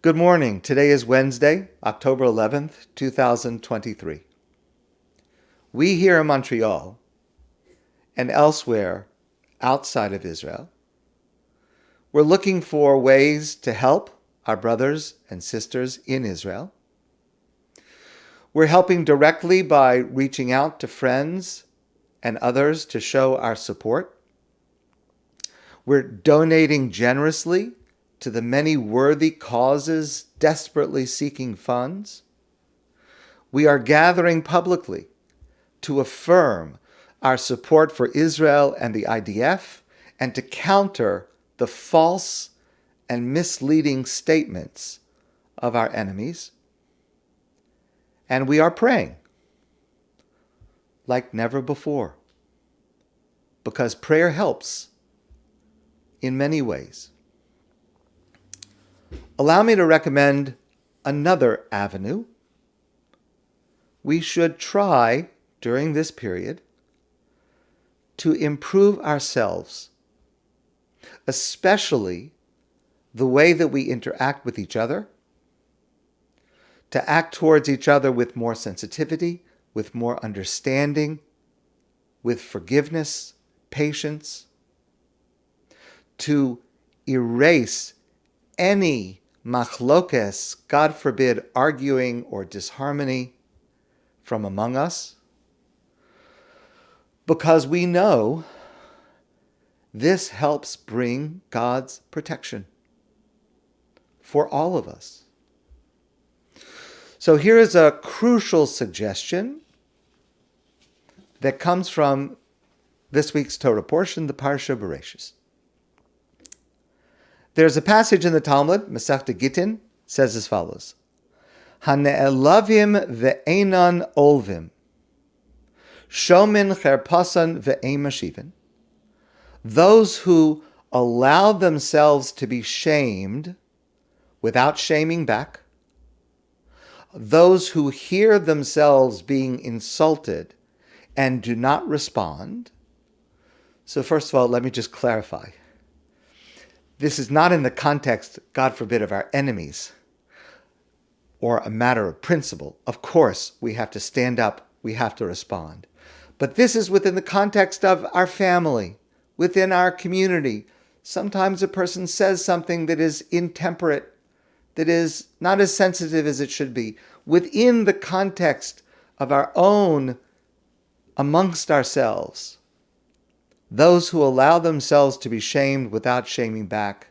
Good morning. Today is Wednesday, October 11th, 2023. We here in Montreal and elsewhere outside of Israel, we're looking for ways to help our brothers and sisters in Israel. We're helping directly by reaching out to friends and others to show our support. We're donating generously to the many worthy causes desperately seeking funds. We are gathering publicly to affirm our support for Israel and the IDF and to counter the false and misleading statements of our enemies. And we are praying like never before, because prayer helps in many ways. Allow me to recommend another avenue. We should try during this period to improve ourselves, especially the way that we interact with each other, to act towards each other with more sensitivity, with more understanding, with forgiveness, patience, to erase any machlokes, God forbid, arguing or disharmony from among us, because we know this helps bring God's protection for all of us. So here is a crucial suggestion that comes from this week's Torah portion, the Parsha Bereshis. There's a passage in the Talmud, Masechta Gittin, says as follows: Hane'elavim ve'enan olvim, shomin cherpasan ve'ein mashivin. Those who allow themselves to be shamed without shaming back, those who hear themselves being insulted and do not respond. So first of all, let me just clarify. This is not in the context, God forbid, of our enemies or a matter of principle. Of course, we have to stand up, we have to respond. But this is within the context of our family, within our community. Sometimes a person says something that is intemperate, that is not as sensitive as it should be, within the context of our own, amongst ourselves. Those who allow themselves to be shamed without shaming back,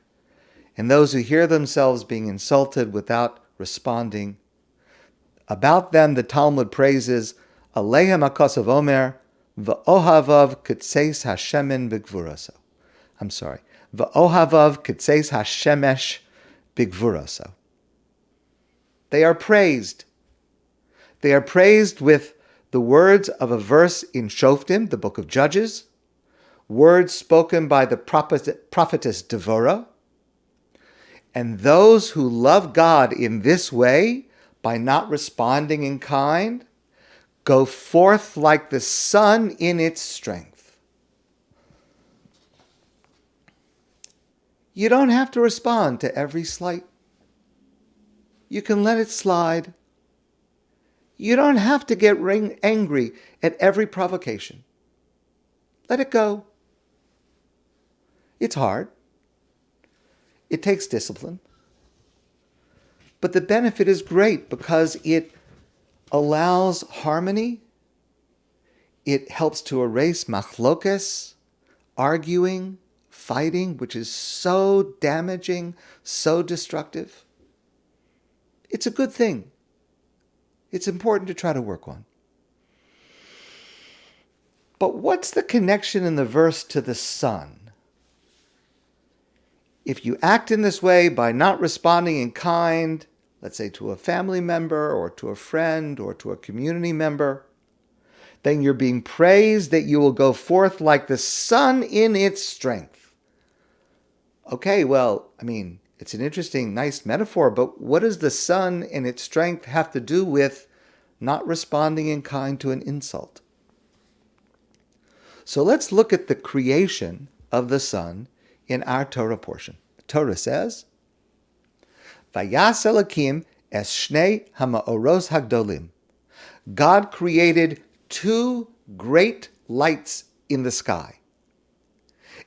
and those who hear themselves being insulted without responding. About them the Talmud praises, Alehem HaKosav Omer, V'ohavav Ketseis HaShemen B'gvuraso. V'ohavav Ketseis HaShemesh B'gvuraso. They are praised. They are praised with the words of a verse in Shoftim, the book of Judges, words spoken by the prophetess Devorah. And those who love God in this way, by not responding in kind, go forth like the sun in its strength. You don't have to respond to every slight. You can let it slide. You don't have to get angry at every provocation. Let it go. It's hard. It takes discipline. But the benefit is great because it allows harmony. It helps to erase machlokes, arguing, fighting, which is so damaging, so destructive. It's a good thing. It's important to try to work on. But what's the connection in the verse to the sun? If you act in this way by not responding in kind, let's say to a family member or to a friend or to a community member, then you're being praised that you will go forth like the sun in its strength. Okay, well, it's an interesting, nice metaphor, but what does the sun and its strength have to do with not responding in kind to an insult? So let's look at the creation of the sun in our Torah portion. The Torah says, Vayas Elokim es shnei hama'oros hagdolim. God created two great lights in the sky.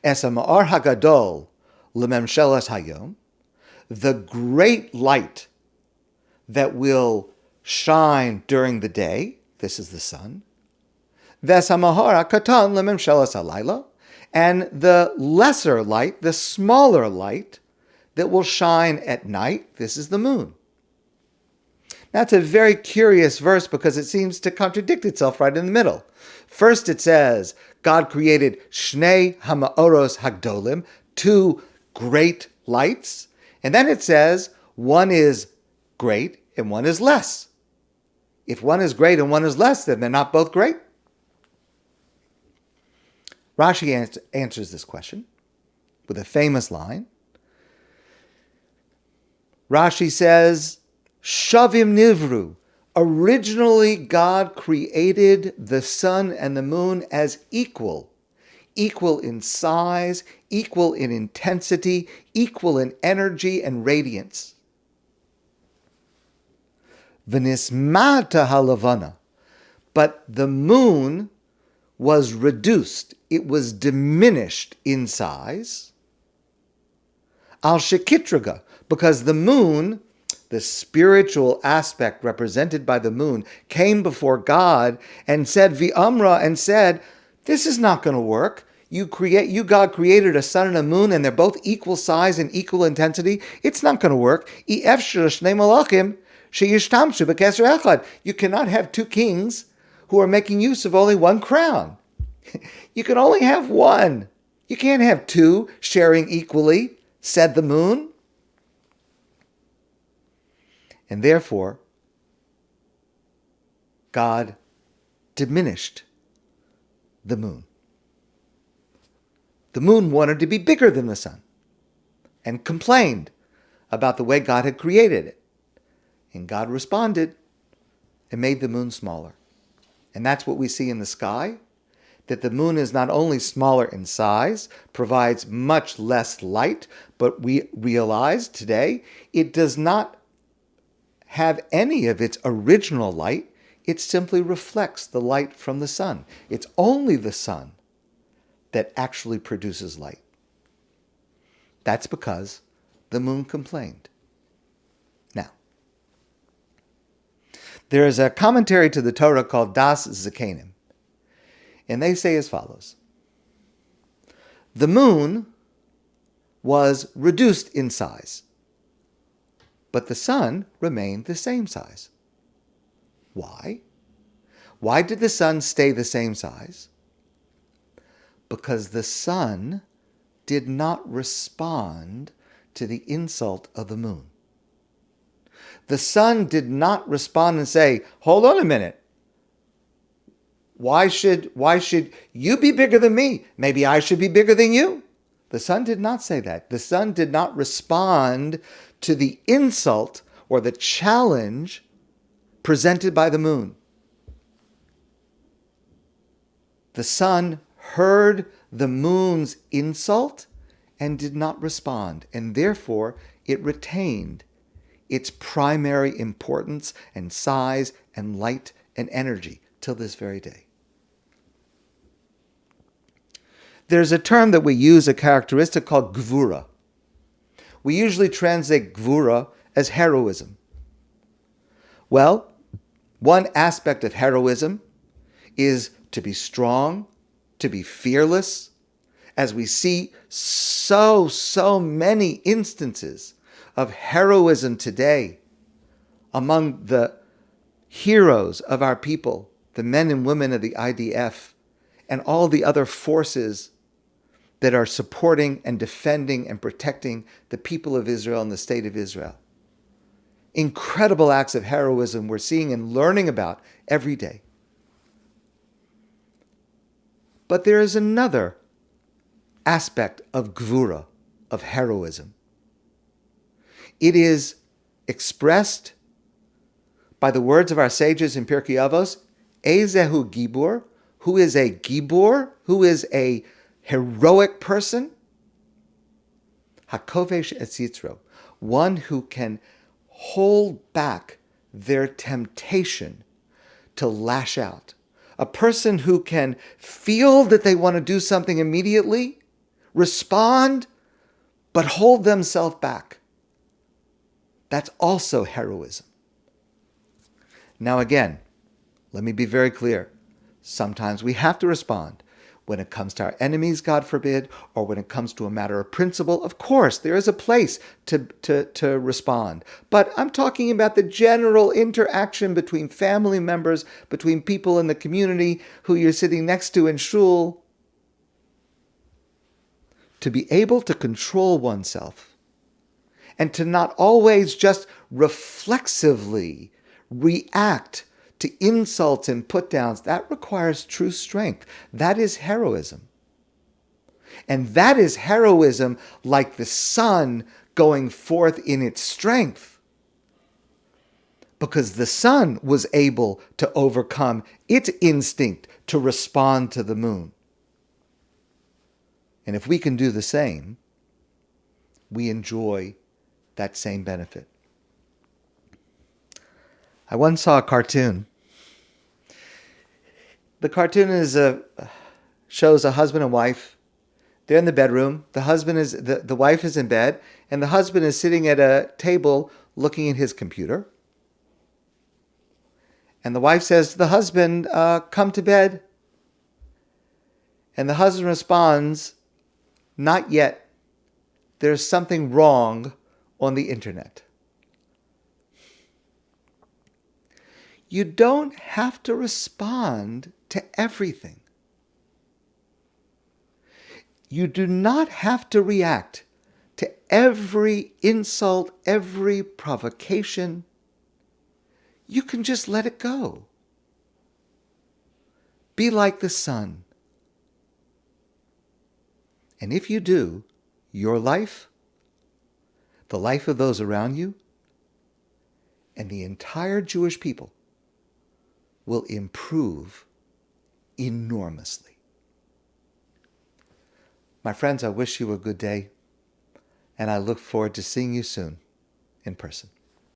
Es ha'ma'or hagadol lememshelas hayom, the great light that will shine during the day, this is the sun. Ves ha'ma'or hakatan lememshelas halayla, and the lesser light, the smaller light that will shine at night, this is the moon. That's a very curious verse because it seems to contradict itself right in the middle. First it says, God created Shnei Hama'oros Hagdolim, two great lights. And then it says, one is great and one is less. If one is great and one is less, then they're not both great. Rashi answers this question with a famous line. Rashi says, Shavim Nivru. Originally, God created the sun and the moon as equal in size, equal in intensity, equal in energy and radiance. V'nismata halavana. But the moon was reduced, it was diminished in size. Al shekitraga, because the moon, the spiritual aspect represented by the moon, came before God and said, V'amra, and said, this is not going to work. You God created a sun and a moon, and they're both equal size and equal intensity. It's not going to work. You cannot have two kings who are making use of only one crown. You can only have one. You can't have two sharing equally, said the moon. And therefore, God diminished the moon. The moon wanted to be bigger than the sun and complained about the way God had created it. And God responded and made the moon smaller. And that's what we see in the sky, that the moon is not only smaller in size, provides much less light, but we realize today it does not have any of its original light. It simply reflects the light from the sun. It's only the sun that actually produces light. That's because the moon complained. Now, there is a commentary to the Torah called Daas Zekeinim, and they say as follows. The moon was reduced in size, but the sun remained the same size. Why? Why did the sun stay the same size? Because the sun did not respond to the insult of the moon. The sun did not respond and say, hold on a minute. Why should you be bigger than me? Maybe I should be bigger than you. The sun did not say that. The sun did not respond to the insult or the challenge presented by the moon. The sun heard the moon's insult and did not respond, and therefore it retained its primary importance and size and light and energy till this very day. There's a term that we use, a characteristic called gvura. We usually translate gvura as heroism. Well, one aspect of heroism is to be strong, to be fearless, as we see so many instances of heroism today among the heroes of our people, the men and women of the IDF, and all the other forces that are supporting and defending and protecting the people of Israel and the state of Israel. Incredible acts of heroism we're seeing and learning about every day. But there is another aspect of gvura, of heroism. It is expressed by the words of our sages in Pirkei Avos, Ezehu Gibor, who is a Gibor, who is a heroic person, Hakovesh et Yitzro, one who can hold back their temptation to lash out. A person who can feel that they want to do something immediately, respond, but hold themselves back. That's also heroism. Now again, let me be very clear. Sometimes we have to respond. When it comes to our enemies, God forbid, or when it comes to a matter of principle, of course, there is a place to respond. But I'm talking about the general interaction between family members, between people in the community who you're sitting next to in shul. To be able to control oneself and to not always just reflexively react to insults and put-downs, that requires true strength. That is heroism. And that is heroism like the sun going forth in its strength. Because the sun was able to overcome its instinct to respond to the moon. And if we can do the same, we enjoy that same benefit. I once saw a cartoon. The cartoon shows a husband and wife. They're in the bedroom. The wife is in bed, and the husband is sitting at a table looking at his computer. And the wife says to the husband, "Come to bed." And the husband responds, "Not yet. There's something wrong on the internet." You don't have to respond to everything. You do not have to react to every insult, every provocation. You can just let it go. Be like the sun. And if you do, your life, the life of those around you, and the entire Jewish people will improve enormously. My friends, I wish you a good day, and I look forward to seeing you soon in person.